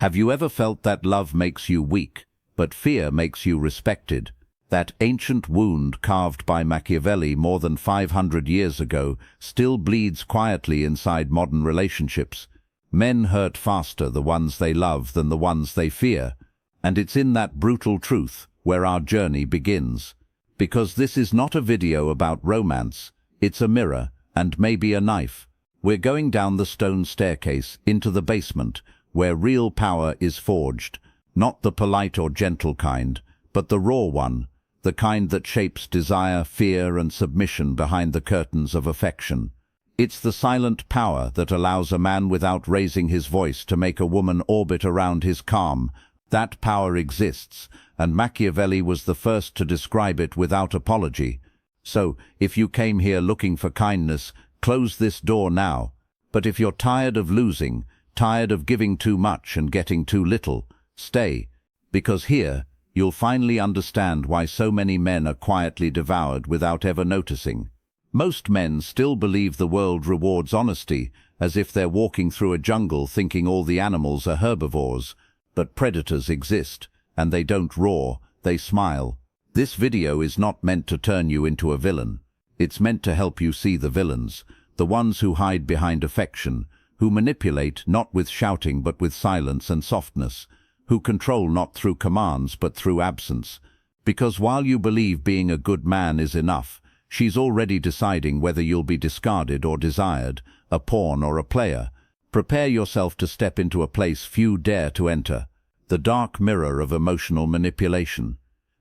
Have you ever felt that love makes you weak, but fear makes you respected? That ancient wound carved by Machiavelli more than 500 years ago still bleeds quietly inside modern relationships. Men hurt faster the ones they love than the ones they fear. And it's in that brutal truth where our journey begins. Because this is not a video about romance, it's a mirror and maybe a knife. We're going down the stone staircase into the basement, where real power is forged, not the polite or gentle kind, but the raw one, the kind that shapes desire, fear, and submission behind the curtains of affection. It's the silent power that allows a man without raising his voice to make a woman orbit around his calm. That power exists, and Machiavelli was the first to describe it without apology. So, if you came here looking for kindness, close this door now. But if you're tired of losing, tired of giving too much and getting too little, stay, because here you'll finally understand why so many men are quietly devoured without ever noticing. Most men still believe the world rewards honesty, as if they're walking through a jungle thinking all the animals are herbivores. But predators exist, and they don't roar, they smile. This video is not meant to turn you into a villain. It's meant to help you see the villains, the ones who hide behind affection, who manipulate not with shouting but with silence and softness, who control not through commands but through absence. Because while you believe being a good man is enough, she's already deciding whether you'll be discarded or desired, a pawn or a player. Prepare yourself to step into a place few dare to enter, the dark mirror of emotional manipulation.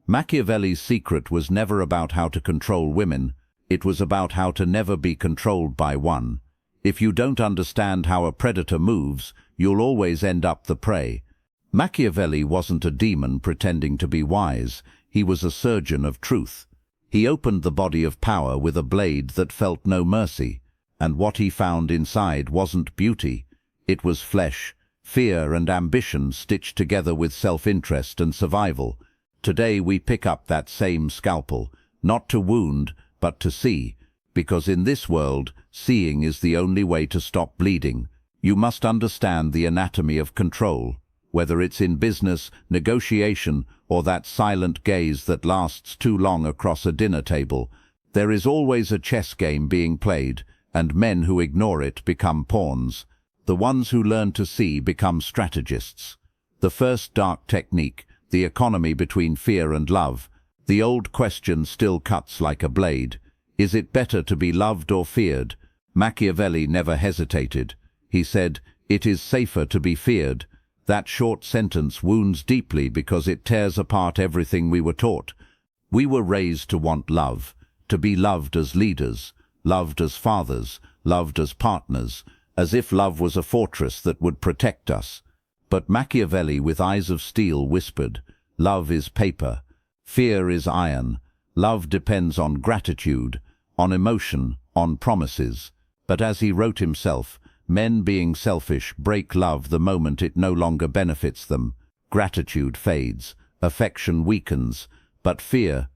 Machiavelli's secret was never about how to control women, it was about how to never be controlled by one. If you don't understand how a predator moves, you'll always end up the prey. Machiavelli wasn't a demon pretending to be wise, he was a surgeon of truth. He opened the body of power with a blade that felt no mercy, and what he found inside wasn't beauty, it was flesh, fear and ambition stitched together with self-interest and survival. Today we pick up that same scalpel, not to wound, but to see. Because in this world, seeing is the only way to stop bleeding. You must understand the anatomy of control, whether it's in business, negotiation, or that silent gaze that lasts too long across a dinner table. There is always a chess game being played, and men who ignore it become pawns. The ones who learn to see become strategists. The first dark technique, the economy between fear and love. The old question still cuts like a blade. Is it better to be loved or feared? Machiavelli never hesitated. He said, "It is safer to be feared." That short sentence wounds deeply because it tears apart everything we were taught. We were raised to want love, to be loved as leaders, loved as fathers, loved as partners, as if love was a fortress that would protect us. But Machiavelli, with eyes of steel, whispered, "Love is paper, fear is iron, love depends on gratitude, on emotion, on promises." But as he wrote himself, men being selfish break love the moment it no longer benefits them. Gratitude fades, affection weakens, but fear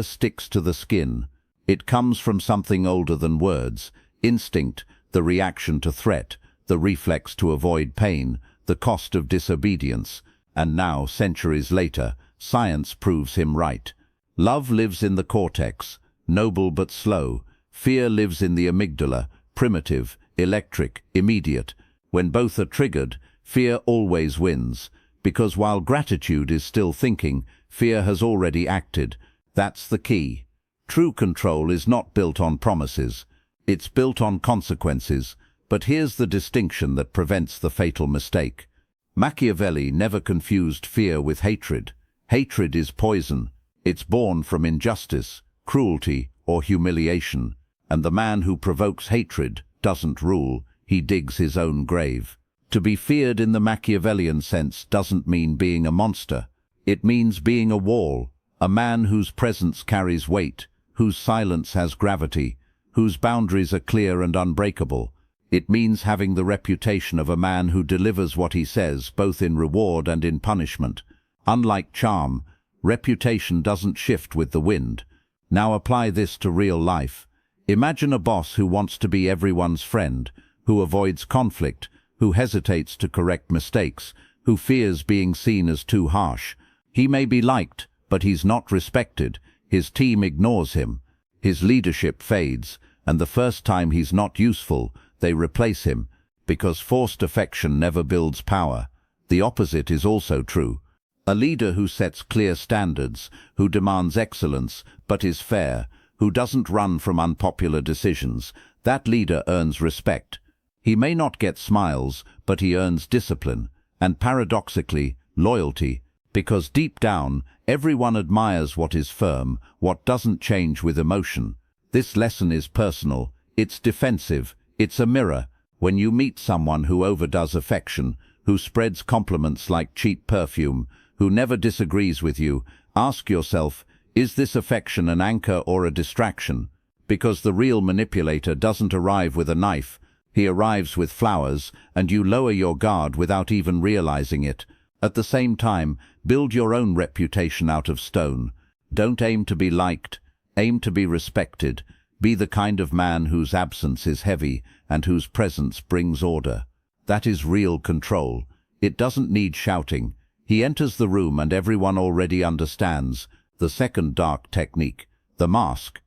sticks to the skin. It comes from something older than words, instinct, the reaction to threat, the reflex to avoid pain, the cost of disobedience. And now, centuries later, science proves him right. Love lives in the cortex, noble but slow. Fear lives in the amygdala, primitive, electric, immediate. When both are triggered, fear always wins, because while gratitude is still thinking, fear has already acted. That's the key. True control is not built on promises. It's built on consequences. But here's the distinction that prevents the fatal mistake. Machiavelli never confused fear with hatred. Hatred is poison. It's born from injustice, cruelty, or humiliation. And the man who provokes hatred doesn't rule, he digs his own grave. To be feared in the Machiavellian sense doesn't mean being a monster. It means being a wall, a man whose presence carries weight, whose silence has gravity, whose boundaries are clear and unbreakable. It means having the reputation of a man who delivers what he says, both in reward and in punishment. Unlike charm, reputation doesn't shift with the wind. Now apply this to real life. Imagine a boss who wants to be everyone's friend, who avoids conflict, who hesitates to correct mistakes, who fears being seen as too harsh. He may be liked, but he's not respected. His team ignores him. His leadership fades, and the first time he's not useful, they replace him, because forced affection never builds power. The opposite is also true. A leader who sets clear standards, who demands excellence, but is fair, who doesn't run from unpopular decisions, that leader earns respect. He may not get smiles, but he earns discipline, and paradoxically, loyalty, because deep down, everyone admires what is firm, what doesn't change with emotion. This lesson is personal, it's defensive, it's a mirror. When you meet someone who overdoes affection, who spreads compliments like cheap perfume, who never disagrees with you, ask yourself, is this affection an anchor or a distraction? Because the real manipulator doesn't arrive with a knife, he arrives with flowers, and you lower your guard without even realizing it. At the same time, build your own reputation out of stone. Don't aim to be liked, aim to be respected. Be the kind of man whose absence is heavy and whose presence brings order. That is real control. It doesn't need shouting. He enters the room and everyone already understands. The second dark technique, the mask.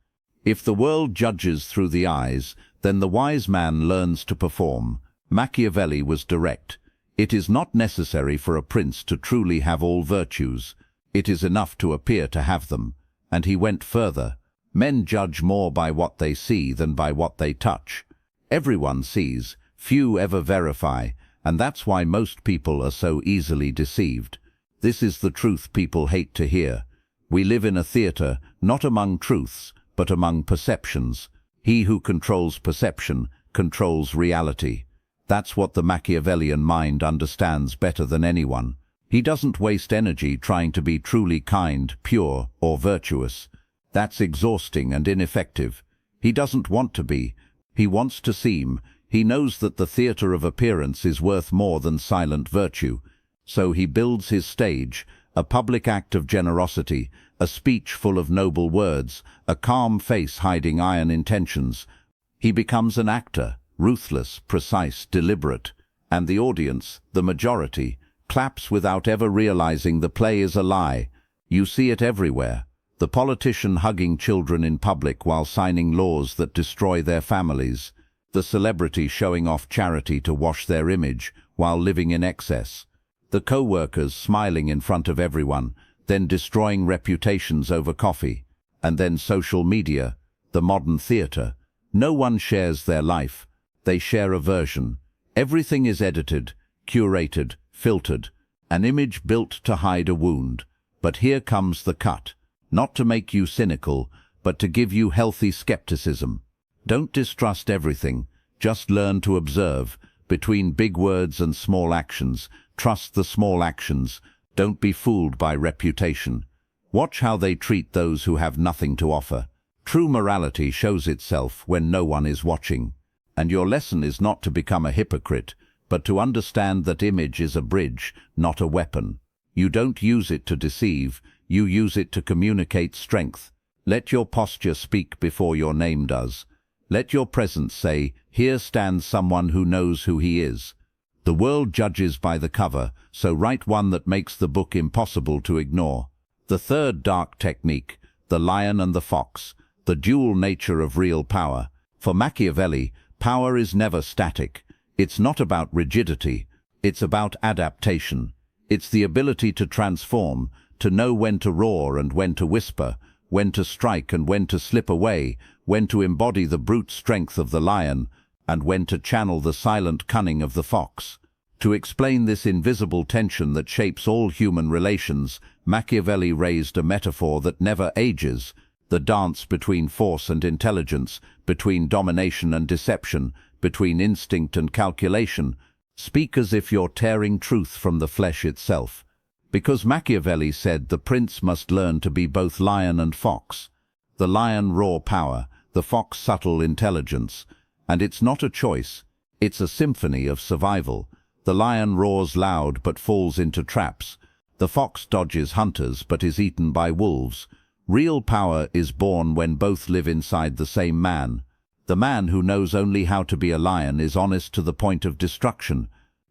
If the world judges through the eyes, then the wise man learns to perform. Machiavelli was direct. It is not necessary for a prince to truly have all virtues. It is enough to appear to have them. And he went further. Men judge more by what they see than by what they touch. Everyone sees, few ever verify, and that's why most people are so easily deceived. This is the truth people hate to hear. We live in a theater, not among truths, but among perceptions. He who controls perception controls reality. That's what the Machiavellian mind understands better than anyone. He doesn't waste energy trying to be truly kind, pure, or virtuous. That's exhausting and ineffective. He doesn't want to be. He wants to seem. He knows that the theater of appearance is worth more than silent virtue. So he builds his stage, a public act of generosity, a speech full of noble words, a calm face hiding iron intentions. He becomes an actor, ruthless, precise, deliberate, and the audience, the majority, claps without ever realizing the play is a lie. You see it everywhere. The politician hugging children in public while signing laws that destroy their families. The celebrity showing off charity to wash their image while living in excess. The co-workers smiling in front of everyone, then destroying reputations over coffee. And then social media, the modern theater. No one shares their life. They share a version. Everything is edited, curated, filtered. An image built to hide a wound. But here comes the cut. Not to make you cynical, but to give you healthy skepticism. Don't distrust everything, just learn to observe. Between big words and small actions, trust the small actions. Don't be fooled by reputation. Watch how they treat those who have nothing to offer. True morality shows itself when no one is watching. And your lesson is not to become a hypocrite, but to understand that image is a bridge, not a weapon. You don't use it to deceive, you use it to communicate strength. Let your posture speak before your name does. Let your presence say, here stands someone who knows who he is. The world judges by the cover, so write one that makes the book impossible to ignore. The third dark technique, the lion and the fox, the dual nature of real power. For Machiavelli, power is never static. It's not about rigidity, it's about adaptation. It's the ability to transform, to know when to roar and when to whisper, when to strike and when to slip away, when to embody the brute strength of the lion, and when to channel the silent cunning of the fox. To explain this invisible tension that shapes all human relations, Machiavelli raised a metaphor that never ages, the dance between force and intelligence, between domination and deception, between instinct and calculation. Speak as if you're tearing truth from the flesh itself. Because Machiavelli said the prince must learn to be both lion and fox. The lion raw power, the fox subtle intelligence. And it's not a choice, it's a symphony of survival. The lion roars loud but falls into traps. The fox dodges hunters but is eaten by wolves. Real power is born when both live inside the same man. The man who knows only how to be a lion is honest to the point of destruction.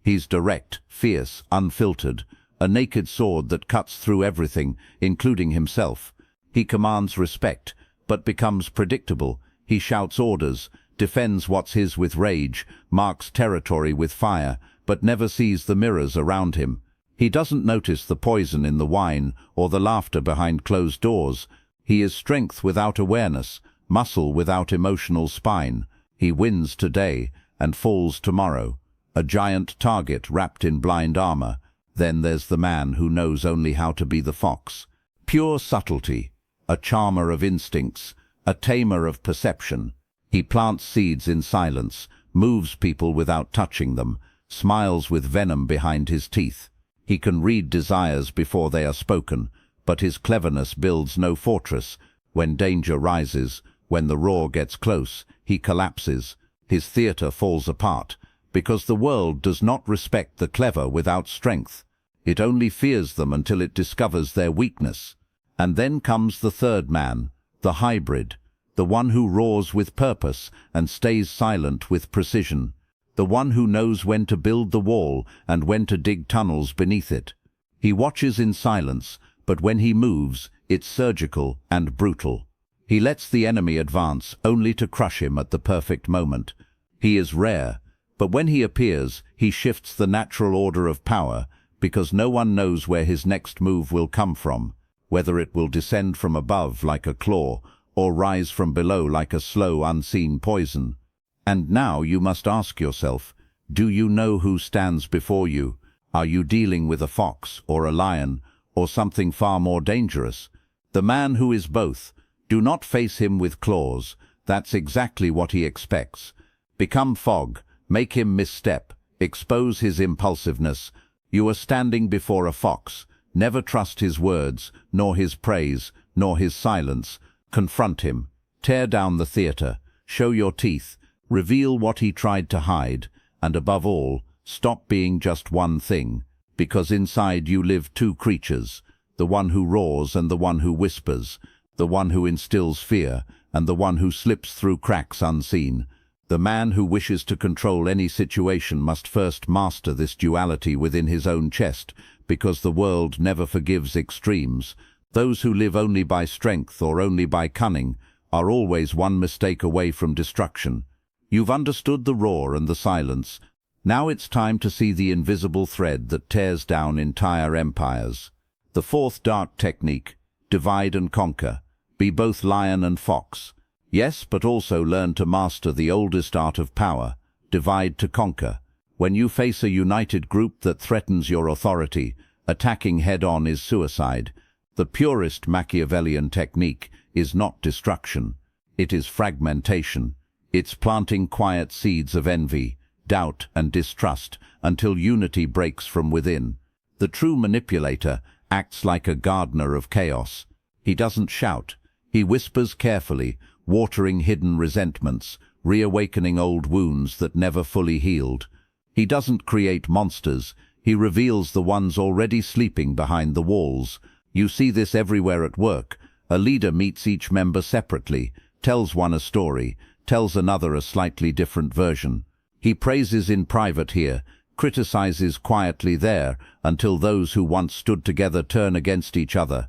He's direct, fierce, unfiltered, a naked sword that cuts through everything, including himself. He commands respect, but becomes predictable. He shouts orders, defends what's his with rage, marks territory with fire, but never sees the mirrors around him. He doesn't notice the poison in the wine or the laughter behind closed doors. He is strength without awareness, muscle without emotional spine. He wins today and falls tomorrow, a giant target wrapped in blind armor. Then there's the man who knows only how to be the fox. Pure subtlety, a charmer of instincts, a tamer of perception. He plants seeds in silence, moves people without touching them, smiles with venom behind his teeth. He can read desires before they are spoken, but his cleverness builds no fortress. When danger rises, when the roar gets close, he collapses. His theater falls apart, because the world does not respect the clever without strength. It only fears them until it discovers their weakness. And then comes the third man, the hybrid, the one who roars with purpose and stays silent with precision, the one who knows when to build the wall and when to dig tunnels beneath it. He watches in silence, but when he moves, it's surgical and brutal. He lets the enemy advance only to crush him at the perfect moment. He is rare, but when he appears, he shifts the natural order of power, because no one knows where his next move will come from, whether it will descend from above like a claw or rise from below like a slow, unseen poison. And now you must ask yourself, do you know who stands before you? Are you dealing with a fox or a lion or something far more dangerous? The man who is both. Do not face him with claws. That's exactly what he expects. Become fog, make him misstep, expose his impulsiveness. You are standing before a fox. Never trust his words, nor his praise, nor his silence. Confront him. Tear down the theater. Show your teeth. Reveal what he tried to hide. And above all, stop being just one thing, because inside you live two creatures, the one who roars and the one who whispers, the one who instills fear and the one who slips through cracks unseen. The man who wishes to control any situation must first master this duality within his own chest, because the world never forgives extremes. Those who live only by strength or only by cunning are always one mistake away from destruction. You've understood the roar and the silence. Now it's time to see the invisible thread that tears down entire empires. The fourth dark technique, divide and conquer. Be both lion and fox. Yes, but also learn to master the oldest art of power, divide to conquer. When you face a united group that threatens your authority, attacking head-on is suicide. The purest Machiavellian technique is not destruction. It is fragmentation. It's planting quiet seeds of envy, doubt and distrust until unity breaks from within. The true manipulator acts like a gardener of chaos. He doesn't shout. He whispers carefully, watering hidden resentments, reawakening old wounds that never fully healed. He doesn't create monsters. He reveals the ones already sleeping behind the walls. You see this everywhere at work. A leader meets each member separately, tells one a story, tells another a slightly different version. He praises in private here, criticizes quietly there, until those who once stood together turn against each other.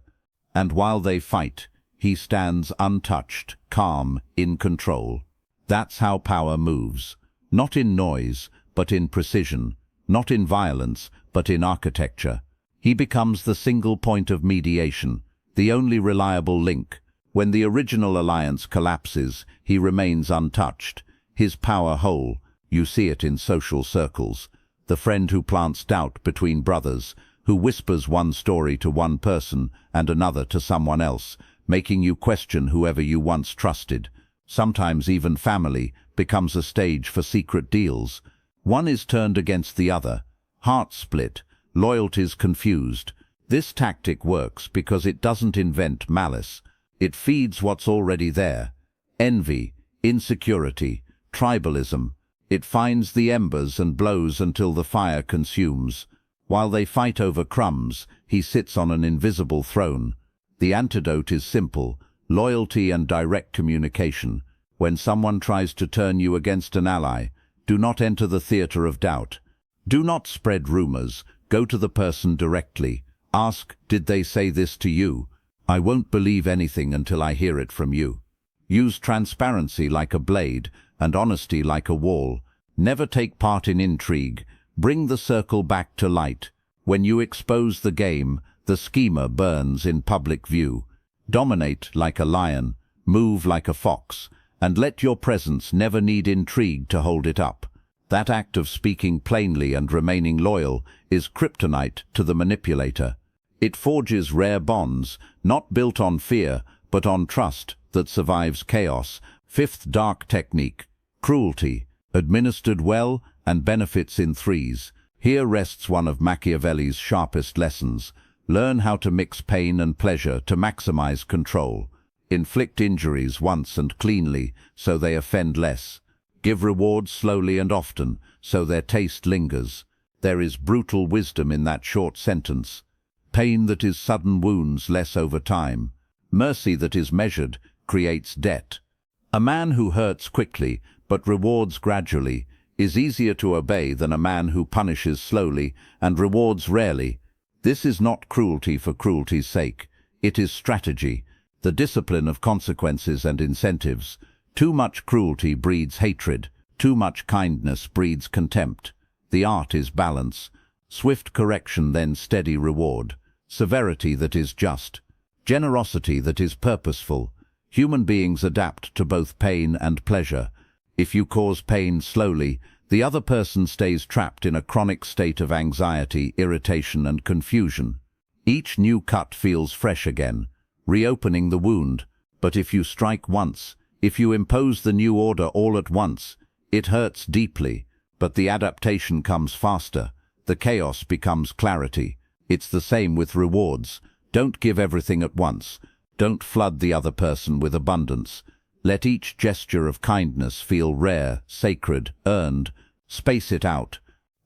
And while they fight, he stands untouched, calm, in control. That's how power moves. Not in noise, but in precision. Not in violence, but in architecture. He becomes the single point of mediation, the only reliable link. When the original alliance collapses, he remains untouched, his power whole. You see it in social circles. The friend who plants doubt between brothers, who whispers one story to one person and another to someone else, making you question whoever you once trusted. Sometimes even family becomes a stage for secret deals. One is turned against the other, hearts split, loyalties confused. This tactic works because it doesn't invent malice. It feeds what's already there. Envy, insecurity, tribalism. It finds the embers and blows until the fire consumes. While they fight over crumbs, he sits on an invisible throne. The antidote is simple: loyalty and direct communication. When someone tries to turn you against an ally, do not enter the theater of doubt. Do not spread rumors. Go to the person directly. Ask, did they say this to you? I won't believe anything until I hear it from you. Use transparency like a blade and honesty like a wall. Never take part in intrigue. Bring the circle back to light. When you expose the game, the schemer burns in public view. Dominate like a lion, move like a fox, and let your presence never need intrigue to hold it up. That act of speaking plainly and remaining loyal is kryptonite to the manipulator. It forges rare bonds, not built on fear, but on trust that survives chaos. Fifth dark technique, cruelty, administered well and benefits in threes. Here rests one of Machiavelli's sharpest lessons. Learn how to mix pain and pleasure to maximize control. Inflict injuries once and cleanly, so they offend less. Give rewards slowly and often, so their taste lingers. There is brutal wisdom in that short sentence. Pain that is sudden wounds less over time. Mercy that is measured creates debt. A man who hurts quickly, but rewards gradually, is easier to obey than a man who punishes slowly and rewards rarely. This is not cruelty for cruelty's sake. It is strategy, the discipline of consequences and incentives. Too much cruelty breeds hatred. Too much kindness breeds contempt. The art is balance. Swift correction, then steady reward. Severity that is just. Generosity that is purposeful. Human beings adapt to both pain and pleasure. If you cause pain slowly, the other person stays trapped in a chronic state of anxiety, irritation, and confusion. Each new cut feels fresh again, reopening the wound. But if you strike once, if you impose the new order all at once, it hurts deeply, but the adaptation comes faster. The chaos becomes clarity. It's the same with rewards. Don't give everything at once. Don't flood the other person with abundance. Let each gesture of kindness feel rare, sacred, earned. Space it out.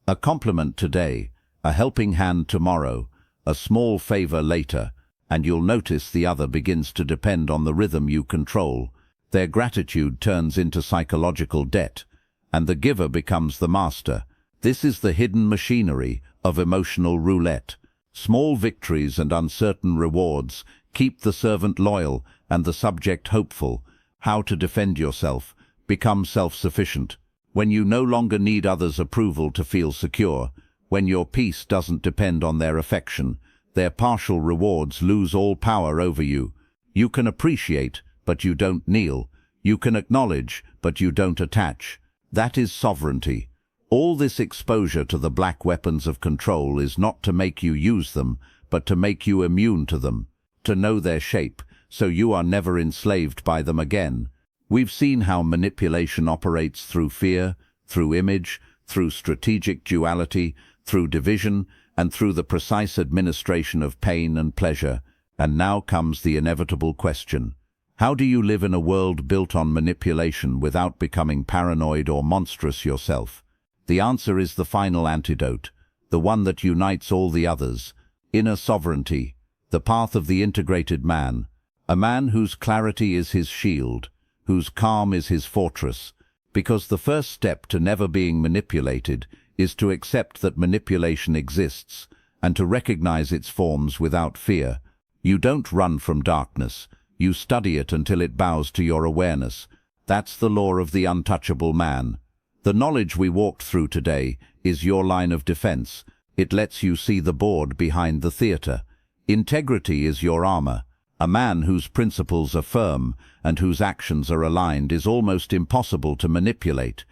A compliment today, a helping hand tomorrow, a small favor later, and you'll notice the other begins to depend on the rhythm you control. Their gratitude turns into psychological debt, and the giver becomes the master. This is the hidden machinery of emotional roulette. Small victories and uncertain rewards keep the servant loyal and the subject hopeful. How to defend yourself. Become self-sufficient. When you no longer need others' approval to feel secure, when your peace doesn't depend on their affection, their partial rewards lose all power over you. You can appreciate, but you don't kneel. You can acknowledge, but you don't attach. That is sovereignty. All this exposure to the black weapons of control is not to make you use them, but to make you immune to them, to know their shape, so you are never enslaved by them again. We've seen how manipulation operates through fear, through image, through strategic duality, through division, and through the precise administration of pain and pleasure. And now comes the inevitable question. How do you live in a world built on manipulation without becoming paranoid or monstrous yourself? The answer is the final antidote, the one that unites all the others. Inner sovereignty, the path of the integrated man. A man whose clarity is his shield, whose calm is his fortress. Because the first step to never being manipulated is to accept that manipulation exists and to recognize its forms without fear. You don't run from darkness. You study it until it bows to your awareness. That's the law of the untouchable man. The knowledge we walked through today is your line of defense. It lets you see the board behind the theater. Integrity is your armor. A man whose principles are firm and whose actions are aligned is almost impossible to manipulate.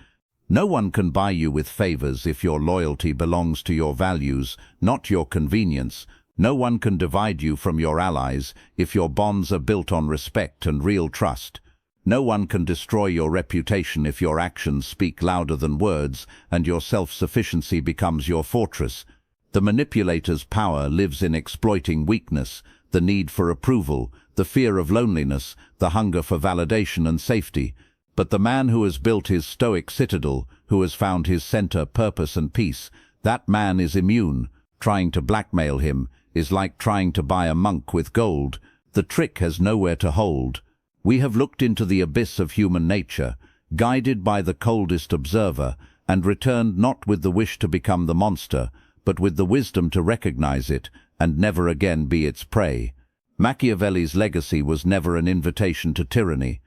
No one can buy you with favors if your loyalty belongs to your values, not your convenience. No one can divide you from your allies if your bonds are built on respect and real trust. No one can destroy your reputation if your actions speak louder than words and your self-sufficiency becomes your fortress. The manipulator's power lives in exploiting weakness, the need for approval, the fear of loneliness, the hunger for validation and safety. But the man who has built his stoic citadel, who has found his center, purpose and peace, that man is immune. Trying to blackmail him is like trying to buy a monk with gold. The trick has nowhere to hold. We have looked into the abyss of human nature, guided by the coldest observer, and returned not with the wish to become the monster, but with the wisdom to recognize it and never again be its prey. Machiavelli's legacy was never an invitation to tyranny.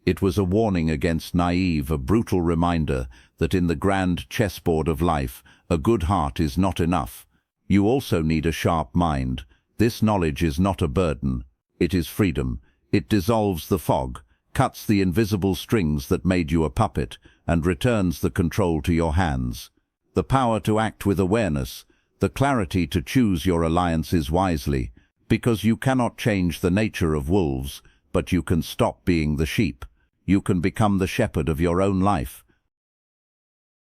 It was a warning against naive, a brutal reminder that in the grand chessboard of life, a good heart is not enough. You also need a sharp mind. This knowledge is not a burden. It is freedom. It dissolves the fog, cuts the invisible strings that made you a puppet, and returns the control to your hands. The power to act with awareness, the clarity to choose your alliances wisely, because you cannot change the nature of wolves, but you can stop being the sheep. You can become the shepherd of your own life.